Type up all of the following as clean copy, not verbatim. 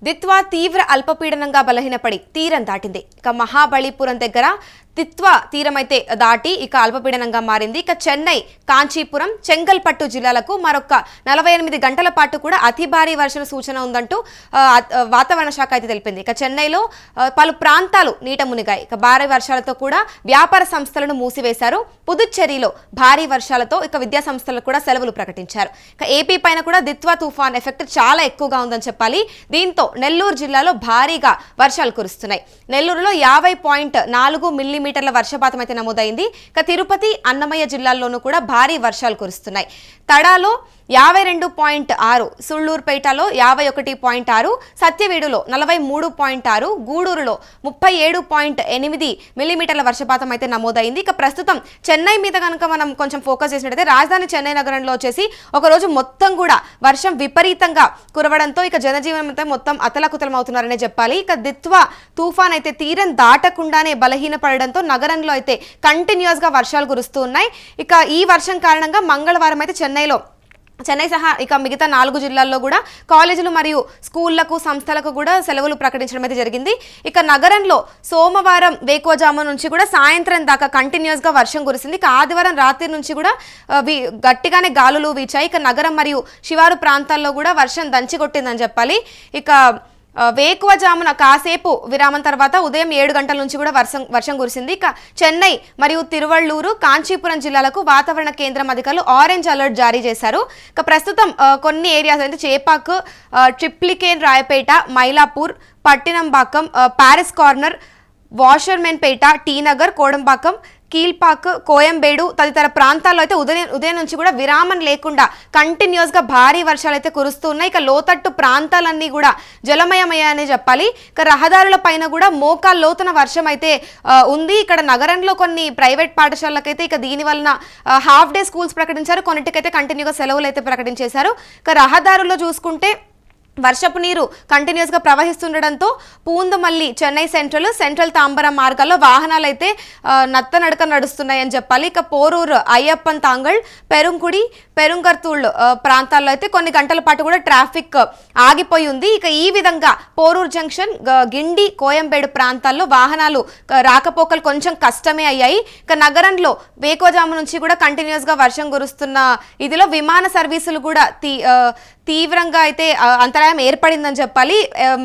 దిత్వా తీవ్ర అల్పపీడనంగా బలహీనపడి తీరం దాటింది. ఇక మహాబలిపురం దగ్గర దిత్వా తీరమైతే దాటి ఇక అల్పపీడనంగా మారింది. ఇక చెన్నై, కాంచీపురం, చెంగల్పట్టు జిల్లాలకు మరొక 48 గంటల పాటు కూడా అతి భారీ వర్షం సూచన ఉందంటూ వాతావరణ శాఖ అయితే తెలిపింది. ఇక చెన్నైలో పలు ప్రాంతాలు నీట మునిగాయి. ఇక భారీ వర్షాలతో కూడా వ్యాపార సంస్థలను మూసివేశారు. పుదుచ్చేరిలో భారీ వర్షాలతో ఇక విద్యా సంస్థలకు కూడా సెలవులు ప్రకటించారు. ఇక ఏపీ పైన కూడా దిత్వా తుఫాన్ ఎఫెక్ట్ చాలా ఎక్కువగా ఉందని చెప్పాలి. దీంతో నెల్లూరు జిల్లాలో భారీగా వర్షాలు కురుస్తున్నాయి. నెల్లూరులో 50.4 మిల్లీమీటర్ల వర్షపాతం అయితే నమోదైంది. ఇక తిరుపతి, అన్నమయ్య జిల్లాల్లోనూ కూడా భారీ వర్షాలు కురుస్తున్నాయి. తడాలో 52.6, సుళ్లూరుపేటలో 51.6, సత్యవేడులో 43.6, గూడూరులో 37.8 మిల్లీమీటర్ల వర్షపాతం అయితే నమోదైంది. ఇక ప్రస్తుతం చెన్నై మీద కనుక మనం కొంచెం ఫోకస్ చేసినట్టయితే రాజధాని చెన్నై నగరంలో వచ్చేసి ఒకరోజు మొత్తం కూడా వర్షం విపరీతంగా కురవడంతో ఇక జనజీవనం అయితే మొత్తం అతలాకుతలం అవుతున్నారనే చెప్పాలి. ఇక దిత్వా తుఫాన్ అయితే తీరం దాటకుండానే బలహీనపడడంతో నగరంలో అయితే కంటిన్యూస్ గా వర్షాలు కురుస్తూ ఉన్నాయి. ఇక ఈ వర్షం కారణంగా మంగళవారం అయితే చెన్నై సహా ఇక మిగతా 4 జిల్లాల్లో కూడా కాలేజీలు మరియు స్కూళ్లకు, సంస్థలకు కూడా సెలవులు ప్రకటించడం అయితే జరిగింది. ఇక నగరంలో సోమవారం వేకోజాము నుంచి కూడా సాయంత్రం దాకా కంటిన్యూస్ గా వర్షం కురిసింది. ఇక ఆదివారం రాత్రి నుంచి కూడా గట్టిగానే గాలులు వీచాయి. ఇక నగరం మరియు శివారు ప్రాంతాల్లో కూడా వర్షం దంచికొట్టిందని చెప్పాలి. ఇక వేకువజామున కాసేపు విరామం తర్వాత ఉదయం 7 గంటల నుంచి కూడా వర్షం కురిసింది. ఇక చెన్నై మరియు తిరువళ్ళూరు, కాంచీపురం జిల్లాలకు వాతావరణ కేంద్రం అధికారులు ఆరెంజ్ అలర్ట్ జారీ చేశారు. ఇక ప్రస్తుతం కొన్ని ఏరియాస్ అయితే చేపాక్, ట్రిప్లికేన్, రాయపేట, మైలాపూర్, పట్టినంబాకం, ప్యారిస్ కార్నర్, వాషర్మెన్పేట, టీ నగర్, కోడంబాకం, కీల్పాక్, కోయంబేడు తదితర ప్రాంతాల్లో అయితే ఉదయం నుంచి కూడా విరామం లేకుండా కంటిన్యూస్ గా భారీ వర్షాలు అయితే కురుస్తున్నాయి. ఇక లోతట్టు ప్రాంతాలన్నీ కూడా జలమయమయ్యాయని చెప్పాలి. ఇక రహదారుల పైన కూడా మోకాలు లోతున వర్షం అయితే ఉంది. ఇక్కడ నగరంలో కొన్ని ప్రైవేట్ పాఠశాలలకైతే ఇక దీని వలన హాఫ్ డే స్కూల్స్ ప్రకటించారు. కొన్నిటికైతే కంటిన్యూగా సెలవులు అయితే ప్రకటించేశారు. ఇక రహదారుల్లో చూసుకుంటే వర్షపు నీరు కంటిన్యూస్ గా ప్రవహిస్తుండడంతో పూందమల్లి, చెన్నై సెంట్రల్ తాంబరం మార్గాల్లో వాహనాలు అయితే నత్తనడక నడుస్తున్నాయని చెప్పాలి. ఇక పోరూరు, అయ్యప్పన్ తాంగల్, పెరుంకుడి, పెరుంగర్తూళ్ ప్రాంతాల్లో అయితే కొన్ని గంటల పాటు కూడా ట్రాఫిక్ ఆగిపోయి ఉంది. ఇక ఈ విధంగా పోరూరు జంక్షన్, గిండి, కోయంబేడు ప్రాంతాల్లో వాహనాలు రాకపోకలు కొంచెం కష్టమే అయ్యాయి. ఇక నగరంలో వేకోజాము నుంచి కూడా కంటిన్యూస్ గా వర్షం కురుస్తున్న ఇదిలో విమాన సర్వీసులు కూడా తీవ్రంగా అయితే అంతరాయం ఏర్పడిందని చెప్పాలి.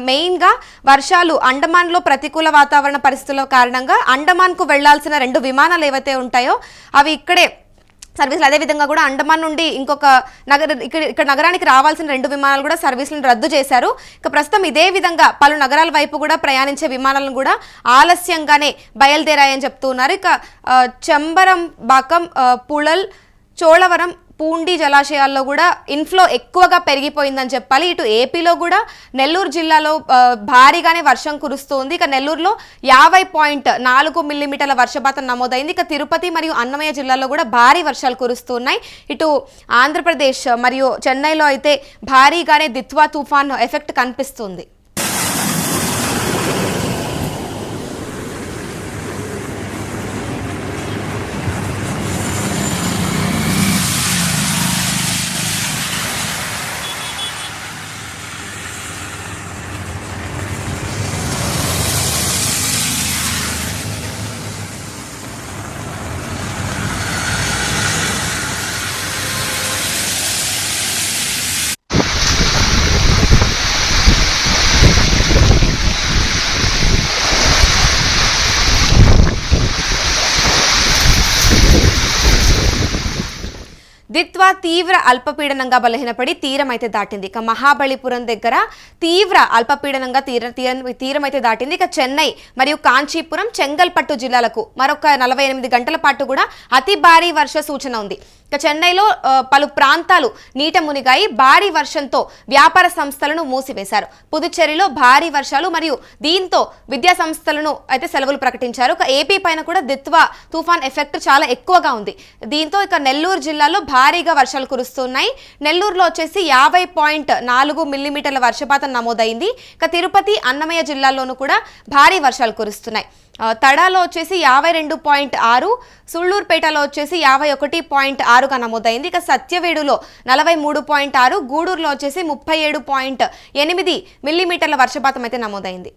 మెయిన్ గా వర్షాలు అండమాన్లో ప్రతికూల వాతావరణ పరిస్థితుల కారణంగా అండమాన్కు వెళ్లాల్సిన 2 విమానాలు ఏవైతే ఉంటాయో అవి ఇక్కడే సర్వీసులు, అదేవిధంగా కూడా అండమాన్ నుండి ఇంకొక ఇక్కడ నగరానికి రావాల్సిన 2 విమానాలు కూడా సర్వీసులను రద్దు చేశారు. ఇక ప్రస్తుతం ఇదే విధంగా పలు నగరాల వైపు కూడా ప్రయాణించే విమానాలను కూడా ఆలస్యంగానే బయలుదేరాయని చెప్తూ ఉన్నారు. ఇక చెంబరంబాకం, పుళల్, చోళవరం, పూండి జలాశయాల్లో కూడా ఇన్ఫ్లో ఎక్కువగా పెరిగిపోయిందని చెప్పాలి. ఇటు ఏపీలో కూడా నెల్లూరు జిల్లాలో భారీగానే వర్షం కురుస్తుంది. ఇక నెల్లూరులో 50.4 మిల్లీమీటర్ల వర్షపాతం నమోదైంది. ఇక తిరుపతి మరియు అన్నమయ్య జిల్లాలో కూడా భారీ వర్షాలు కురుస్తున్నాయి. ఇటు ఆంధ్రప్రదేశ్ మరియు చెన్నైలో అయితే భారీగానే దిత్వా తుఫాన్ ఎఫెక్ట్ కనిపిస్తుంది. దిత్వా తీవ్ర అల్పపీడనంగా బలహీనపడి తీరం అయితే దాటింది. ఇక మహాబలిపురం దగ్గర తీవ్ర అల్పపీడనంగా తీరం అయితే దాటింది. ఇక చెన్నై మరియు కాంచీపురం, చెంగల్పట్టు జిల్లాలకు మరొక 48 గంటల పాటు కూడా అతి భారీ వర్ష సూచన ఉంది. ఇక చెన్నైలో పలు ప్రాంతాలు నీట మునిగాయి. భారీ వర్షంతో వ్యాపార సంస్థలను మూసివేశారు. పుదుచ్చేరిలో భారీ వర్షాలు మరియు దీంతో విద్యా సంస్థలను అయితే సెలవులు ప్రకటించారు. ఇక ఏపీ పైన కూడా దిత్వా తుఫాన్ ఎఫెక్ట్ చాలా ఎక్కువగా ఉంది. దీంతో ఇక నెల్లూరు జిల్లాలో భారీగా వర్షాలు కురుస్తున్నాయి. నెల్లూరులో వచ్చేసి 50.4 మిల్లీమీటర్ల వర్షపాతం నమోదైంది. ఇక తిరుపతి, అన్నమయ్య జిల్లాల్లోనూ కూడా భారీ వర్షాలు కురుస్తున్నాయి. తడాలో వచ్చేసి 52.6, సుళ్లూరుపేటలో వచ్చేసి 51.6గా నమోదైంది. ఇక సత్యవేడులో 43.6, గూడూరులో వచ్చేసి 37.8 మిల్లీమీటర్ల వర్షపాతం అయితే నమోదైంది.